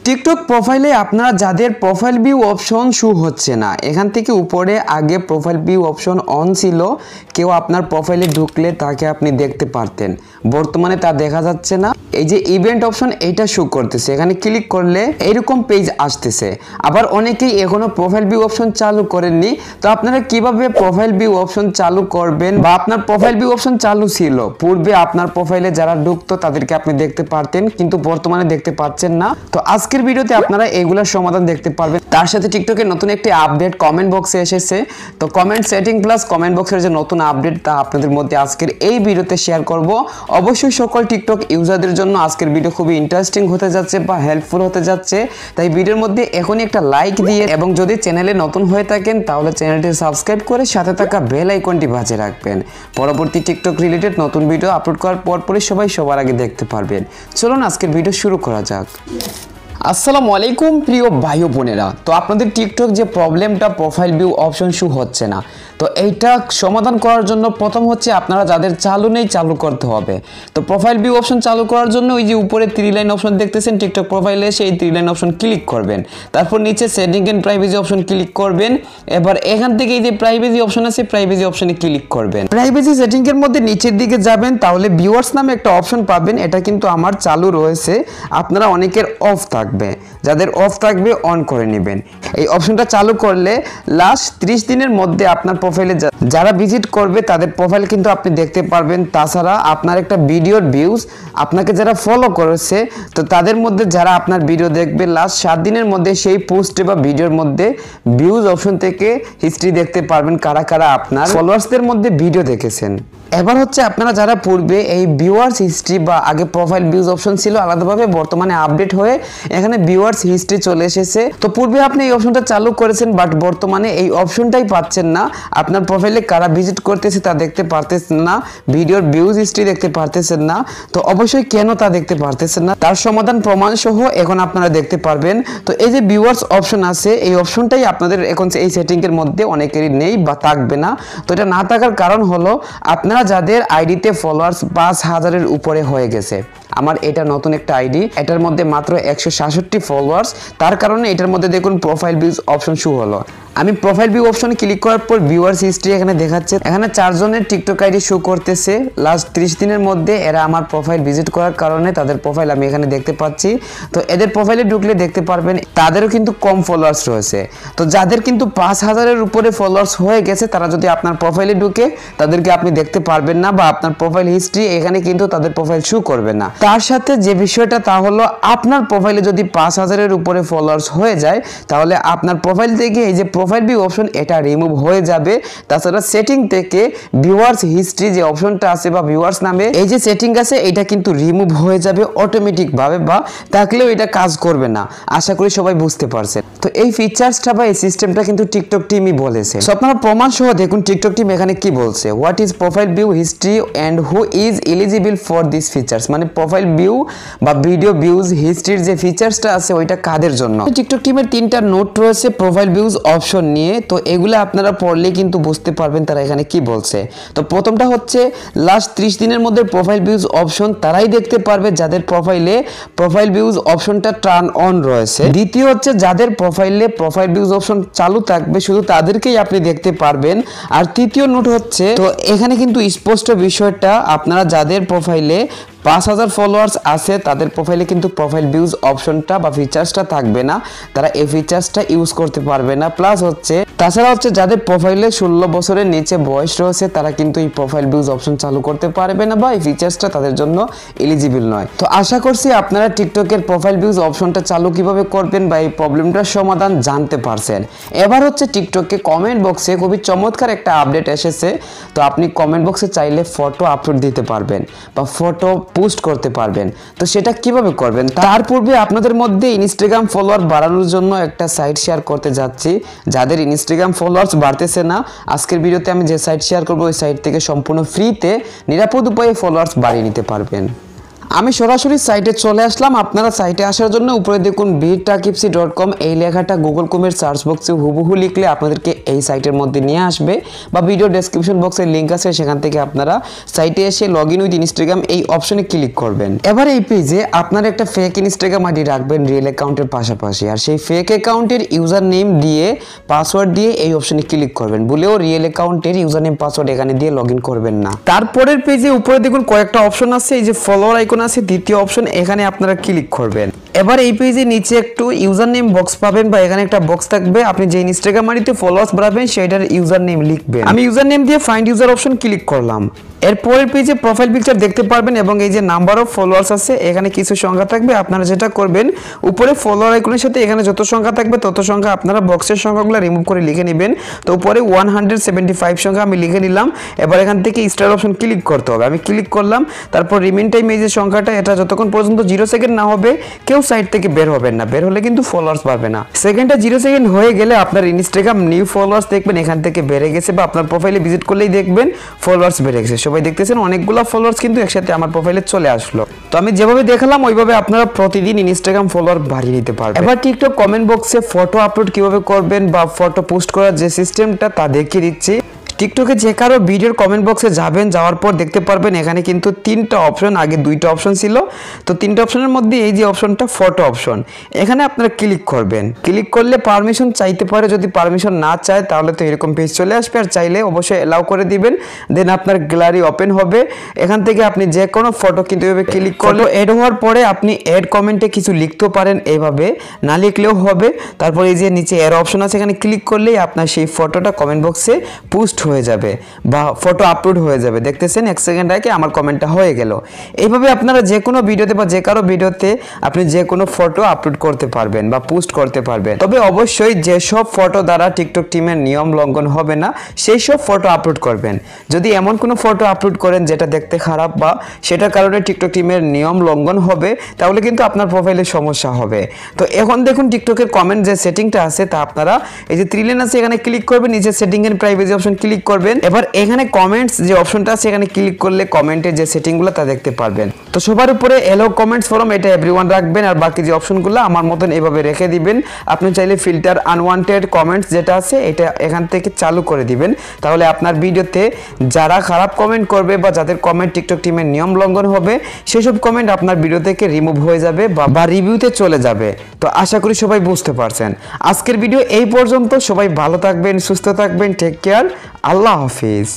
TikTok প্রোফাইলে আপনারা যাদের প্রোফাইল ভিউ অপশন শো হচ্ছে না, এখান থেকে উপরে আগে প্রোফাইল ভিউ অপশন অন ছিল, কেউ আপনার প্রোফাইলে ঢুকলে তাকে আপনি দেখতে পারতেন, বর্তমানে তা দেখা যাচ্ছে না। এই যে ইভেন্ট অপশন এইটা শো করতেছে, এখানে ক্লিক করলে এরকম পেজ আসতেছে। আবার অনেকেই এখনো প্রোফাইল ভিউ অপশন চালু করেননি, তো আপনারা কিভাবে প্রোফাইল ভিউ অপশন চালু করবেন, বা আপনার প্রোফাইল ভিউ অপশন চালু ছিল পূর্বে আপনার প্রোফাইলে যারা ঢুকতো তাদেরকে আপনি দেখতে পারতেন, কিন্তু বর্তমানে দেখতে পাচ্ছেন না। তো আজকের ভিডিওতে আপনারা এগুলোর সমাধান দেখতে পারবেন। তার সাথে টিকটকের নতুন একটি আপডেট কমেন্ট বক্সে এসেছে, তো কমেন্ট সেটিং প্লাস কমেন্ট বক্সের যে নতুন আপডেট তা আপনাদের মধ্যে আজকের এই ভিডিওতে শেয়ার করব। অবশ্যই সকল টিকটক ইউজারদের জন্য আজকের ভিডিও খুবই ইন্টারেস্টিং হতে যাচ্ছে বা হেল্পফুল হতে যাচ্ছে, তাই ভিডিওর মধ্যে এখনই একটা লাইক দিয়ে এবং যদি চ্যানেলে নতুন হয়ে থাকেন তাহলে চ্যানেলটি সাবস্ক্রাইব করে সাথে থাকা বেল আইকনটি বাজিয়ে রাখবেন। পরবর্তী টিকটক রিলেটেড নতুন ভিডিও আপলোড করার পরপরই সবাই সবার আগে দেখতে পারবেন। চলুন আজকের ভিডিও শুরু করা যাক। আসসালামু আলাইকুম প্রিয় ভাই ও বোনেরা, তো আপনাদের টিকটক যে প্রবলেমটা প্রোফাইল ভিউ অপশন শো হচ্ছে না, তো এইটা সমাধান করার জন্য প্রথম হচ্ছে আপনারা যাদের চালু নেই চালু করতে হবে। তো প্রোফাইল ভিউ অপশন চালু করার জন্য ওই যে উপরে 3 লাইন অপশন দেখতেছেন টিকটক প্রোফাইলে, সেই 3 লাইন অপশন ক্লিক করবেন, তারপর নিচে setting and privacy option click করবেন। এবার এখান থেকে এই যে প্রাইভেসি অপশন আছে প্রাইভেসি অপশনে ক্লিক করবেন। প্রাইভেসি সেটিং এর মধ্যে নিচের দিকে যাবেন, তাহলে ভিউয়ার্স নামে একটা অপশন পাবেন, এটা কিন্তু আমার চালু রয়েছে, আপনারা অনেকের অফ থাকবে, যাদের অফ থাকবে অন করে নেবেন। এই অপশনটা চালু করলে লাস্ট 30 দিনের মধ্যে আপনার প্রোফাইলে যারা ভিজিট করবে তাদের প্রোফাইল কিন্তু আপনি দেখতে পারবেন। তাছাড়া আপনার একটা ভিডিওর ভিউজ, আপনাকে যারা ফলো করেছে তো তাদের মধ্যে যারা আপনার ভিডিও দেখবে লাস্ট 7 দিনের মধ্যে সেই পোস্টে বা ভিডিওর মধ্যে ভিউজ অপশন থেকে হিস্ট্রি দেখতে পারবেন, কারা কারা আপনার ফলোয়ার্সদের মধ্যে ভিডিও দেখেছেন। এবার হচ্ছে আপনারা যারা পূর্বে এই ভিউয়ার্স হিস্ট্রি বা আগে প্রোফাইল ভিউজ অপশন ছিল আলাদাভাবে, বর্তমানে আপডেট হয়ে এখানে ভিউয়ার্স হিস্ট্রি চলে এসেছে। তো পূর্বে আপনি এই অপশনটা চালু করেছেন, বাট বর্তমানে এই অপশনটাই পাচ্ছেন না, আপনার প্রোফাইলে কারা ভিজিট করতেছে তা দেখতে পারতেছেন না, ভিডিওর ভিউজ হিস্ট্রি দেখতে পারতেছেন না। তো অবশ্যই কেন তা দেখতে পারতেছেন না তার সমাধান প্রমাণ সহ এখন আপনারা দেখতে পারবেন। তো এই যে ভিউয়ার্স অপশন আছে, এই অপশনটাই আপনাদের এখন এই সেটিং এর মধ্যে অনেকেরই নেই বা থাকবে না। তো এটা না থাকার কারণ হলো আপনারা যাদের আইডিতে ফলোয়ার্স 5000-এর উপরে হয়ে গেছে, আমার এটা নতুন একটা আইডি, এটার মধ্যে মাত্র 166 ফলোয়ার্স, তার কারণে এটার মধ্যে দেখুন প্রোফাইল ভিউজ অপশন শো হলো। আমি প্রোফাইল ভিউ অপশনে ক্লিক করার পর ভিউয়ার্স হিস্ট্রি এখানে দেখাচ্ছে, এখানে 4 জনের টিকটক আইডি শো করতেছে। লাস্ট 30 দিনের মধ্যে এরা আমার প্রোফাইল ভিজিট করার কারণে তাদের প্রোফাইল আমি এখানে দেখতে পাচ্ছি। তো এদের প্রোফাইলে ঢুকলে দেখতে পারবেন তাদেরও কিন্তু কম ফলোয়ার্স রয়েছে। তো যাদের কিন্তু 5000-এর উপরে ফলোয়ার্স হয়ে গেছে তারা যদি আপনার প্রোফাইলে ঢুকে তাদেরকে আপনি দেখতে পারবেন না, বা আপনার প্রোফাইল হিস্ট্রি এখানে কিন্তু তাদের প্রোফাইল শো করবে না। তার সাথে যে বিষয়টা তা হলো আপনার প্রোফাইলে যদি 5000-এর উপরে ফলোয়ার্স হয়ে যায় তাহলে আপনার প্রোফাইল থেকে এই যে প্রোফাইল ভিউ অপশন এটা রিমুভ হয়ে যাবে। তাছাড়া সেটিং থেকে ভিউয়ার্স হিস্ট্রি যে অপশনটা আছে বা ভিউয়ার্স নামে এই যে সেটিং আছে এটা কিন্তু রিমুভ হয়ে যাবে অটোমেটিক ভাবে, বা থাকলেও এটা কাজ করবে না। আশা করি সবাই বুঝতে পারছেন। তো এই ফিচার্সটা বা এই সিস্টেমটা কিন্তু টিকটক টিমই বলেছে। সো আপনারা প্রমাণ সহ দেখুন টিকটক টিম এখানে কি বলছে, what is profile view history and who is eligible for this features, মানে প্রোফাইল ভিউ বা ভিডিও ভিউজ হিস্ট্রির যে ফিচার্সটা আছে ওইটা কাদের জন্য। টিকটক টিমের 3টা নোট রয়েছে প্রোফাইল ভিউজ অপশন নিয়ে, তো এগুলো আপনারা পড়লে কিন্তু বুঝতে পারবেন তারা এখানে কি বলছে। তো প্রথমটা হচ্ছে লাস্ট 30 দিনের মধ্যে প্রোফাইল ভিউজ অপশন তারাই দেখতে পারবে যাদের প্রোফাইলে প্রোফাইল ভিউজ অপশনটা টার্ন অন রয়েছে। দ্বিতীয় হচ্ছে যাদের প্রোফাইলে প্রোফাইল ভিউজ অপশন চালু থাকবে শুধু তাদেরকেই আপনি দেখতে পারবেন। আর তৃতীয় নোট হচ্ছে, তো এখানে কিন্তু স্পষ্ট বিষয়টা আপনারা যাদের প্রোফাইলে 5000 ফলোয়ার্স আছে তাদের প্রোফাইলে কিন্তু প্রোফাইল ভিউজ অপশনটা বা ফিচার্সটা থাকবে না, তারা এই ফিচার্সটা ইউজ করতে পারবে না। প্লাস হচ্ছে তাছাড়া হচ্ছে যাদের প্রোফাইলে 16 বছরের নিচে বয়স রয়েছে তারা কিন্তু এই প্রোফাইল ভিউজ অপশন চালু করতে পারবে না, বা এই ফিচার্সটা তাদের জন্য এলিজিবল নয়। তো আশা করছি আপনারা টিকটকের প্রোফাইল ভিউজ অপশনটা চালু কিভাবে করবেন বা এই প্রবলেমটার সমাধান জানতে পারছেন। এবার হচ্ছে টিকটকে কমেন্ট বক্সে খুবই চমৎকার একটা আপডেট এসেছে। তো আপনি কমেন্ট বক্সে চাইলে ফটো আপলোড দিতে পারবেন বা ফটো পোস্ট করতে পারবেন। তো সেটা কিভাবে করবেন তার পূর্বে আপনাদের মধ্যে ইনস্টাগ্রাম ফলোয়ার বাড়ানোর জন্য একটা সাইট শেয়ার করতে যাচ্ছি। যাদের ইনস্টাগ্রাম ফলোয়ার্স বাড়তেছে না, আজকের ভিডিওতে আমি যে সাইট শেয়ার করব ওই সাইট থেকে সম্পূর্ণ ফ্রিতে নিরাপদ উপায়ে ফলোয়ার্স বাড়িয়ে নিতে পারবেন। আমি সরাসরি সাইটে চলে আসলাম। আপনারা সাইটে আসার জন্য উপরে দেখুন btakipsi.com এই লেখাটা গুগল ক্রোমের সার্চ বক্সে হুবহু লিখলে আপনাদেরকে এই সাইটের মধ্যে নিয়ে আসবে, বা ভিডিও ডেসক্রিপশন বক্সে লিঙ্ক আছে, সেখান থেকে আপনারা সাইটে এসে লগ ইন উইথ ইনস্টাগ্রাম এই অপশনে ক্লিক করবেন। এবার এই পেজে আপনারা একটা ফেক ইনস্টাগ্রাম আইডি রাখবেন রিয়েল অ্যাকাউন্টের পাশাপাশি, আর সেই ফেক অ্যাকাউন্টের ইউজার নেম দিয়ে পাসওয়ার্ড দিয়ে এই অপশনে ক্লিক করবেন। বলেও রিয়েল অ্যাকাউন্টের ইউজার নেম পাসওয়ার্ড এখানে দিয়ে লগ ইন করবেন না। তারপরের পেজে উপরে দেখুন কয়েকটা অপশন আছে, এই যে ফলোয়ার আইকন আছে দ্বিতীয় অপশন, এখানে আপনারা ক্লিক করবেন। এবার এই পেজে নিচে একটু ইউজার নেম বক্স পাবেন, বা এখানে একটা বক্স থাকবে, আপনি যে ইনস্টাগ্রাম আইডিতে ফলোয়ার্স বাড়াবেন সেটার ইউজার নেম লিখবেন। আমি ইউজার নেম দিয়ে ফাইন্ড ইউজার অপশন ক্লিক করলাম। এরপরের পেজে প্রোফাইল পিকচার দেখতে পারবেন এবং এই যে নাম্বার অফ ফলোয়ার্স আছে এখানে কিছু সংখ্যা থাকবে। আপনারা যেটা করবেন উপরে ফলোয়ার আইকনের সাথে এখানে যত সংখ্যা থাকবে তত সংখ্যা আপনারা বক্সের সংখ্যাগুলো রিমুভ করে লিখে নেবেন। তো উপরে 175 সংখ্যা আমি লিখে নিলাম। এবার এখান থেকে স্টার অপশন ক্লিক করতে হবে, আমি ক্লিক করলাম। তারপর রিমেইন টাইম এই যে সংখ্যাটা, এটা যতক্ষণ পর্যন্ত 0 সেকেন্ড না হবে কেউ সাইট থেকে বের হবেন না, বের হলে কিন্তু ফলোয়ার্স পাবে না। সেকেন্ডটা 0 সেকেন্ড হয়ে গেলে আপনার ইনস্টাগ্রাম নিউ ফলোয়ার্স দেখবেন এখান থেকে বেড়ে গেছে, বা আপনার প্রোফাইলে ভিজিট করলেই দেখবেন ফলোয়ার্স বেড়ে গেছে। সবাই দেখতেছেন অনেকগুলো ফলোয়ার্স কিন্তু একসাথে আমার প্রোফাইলে চলে আসলো। তো আমি যেভাবে দেখালাম ওইভাবে আপনারা প্রতিদিন ইনস্টাগ্রাম ফলোয়ার বাড়িয়ে নিতে পারবেন। এবার টিকটক কমেন্ট বক্সে ফটো আপলোড কিভাবে করবেন বা ফটো পোস্ট করার যে সিস্টেমটা তা দেখিয়ে দিচ্ছি। টিকটকে যে কারো ভিডিওর কমেন্ট বক্সে যাবেন, যাওয়ার পর দেখতে পারবেন এখানে কিন্তু 3টা অপশন, আগে 2টা অপশন ছিল। তো 3টা অপশনের মধ্যে এই যে অপশনটা ফটো অপশন, এখানে আপনারা ক্লিক করবেন। ক্লিক করলে পারমিশন চাইতে পারে, যদি পারমিশন না চায় তাহলে তো এরকম পেজ চলে আসবে, আর চাইলে অবশ্যই অ্যালাউ করে দিবেন। দেন আপনার গ্যালারি ওপেন হবে, এখান থেকে আপনি যে কোনো ফটো কিন্তু এভাবে ক্লিক করলে এড হওয়ার পরে আপনি এড কমেন্টে কিছু লিখতেও পারেন, এইভাবে না লিখলেও হবে। তারপর এই যে নিচে এর অপশন আছে, এখানে ক্লিক করলেই আপনার সেই ফটোটা কমেন্ট বক্সে পোস্ট হয়ে যাবে বা ফটো আপলোড হয়ে যাবে। দেখতেছেন 1 সেকেন্ড আগে আমার কমেন্টটা হয়ে গেল। এইভাবে আপনারা যে কোনো ভিডিওতে বা যে কারো ভিডিওতে আপনি যে কোনো ফটো আপলোড করতে পারবেন বা পোস্ট করতে পারবেন। তবে অবশ্যই যেসব ফটো দ্বারা টিকটক টিমের নিয়ম লঙ্ঘন হবে না সেই সব ফটো আপলোড করবেন। যদি এমন কোনো ফটো আপলোড করেন যেটা দেখতে খারাপ বা সেটার কারণে টিকটক টিমের নিয়ম লঙ্ঘন হবে, তাহলে কিন্তু আপনার প্রোফাইলে সমস্যা হবে। তো এখন দেখুন টিকটকের কমেন্ট যে সেটিংটা আছে তা আপনারা এই যে 3 লাইন আছে এখানে ক্লিক করবেন, নিচে setting and privacy option click করবেন। এবার এখানে কমেন্টস যে অপশনটা আছে এখানে ক্লিক করলে কমেন্টের যে সেটিংগুলো তা দেখতে পারবেন। তো সবার উপরে এলো কমেন্টস ফরম, এটা এভরিওয়ান রাখবেন, আর বাকি যে অপশনগুলো আমার মতন এভাবে রেখে দিবেন। আপনি চাইলে ফিল্টার আনওয়ান্টেড কমেন্টস যেটা আছে এটা এখান থেকে চালু করে দিবেন, তাহলে আপনার ভিডিওতে যারা খারাপ কমেন্ট করবে বা যাদের কমেন্ট টিকটক টিমের নিয়ম লঙ্ঘন হবে সেসব কমেন্ট আপনার ভিডিও থেকে রিমুভ হয়ে যাবে বা রিভিউতে চলে যাবে। তো আশা করি সবাই বুঝতে পারছেন। আজকের ভিডিও এই পর্যন্ত। সবাই ভালো থাকবেন, সুস্থ থাকবেন, টেক কেয়ার, আল্লাহ হাফিজ।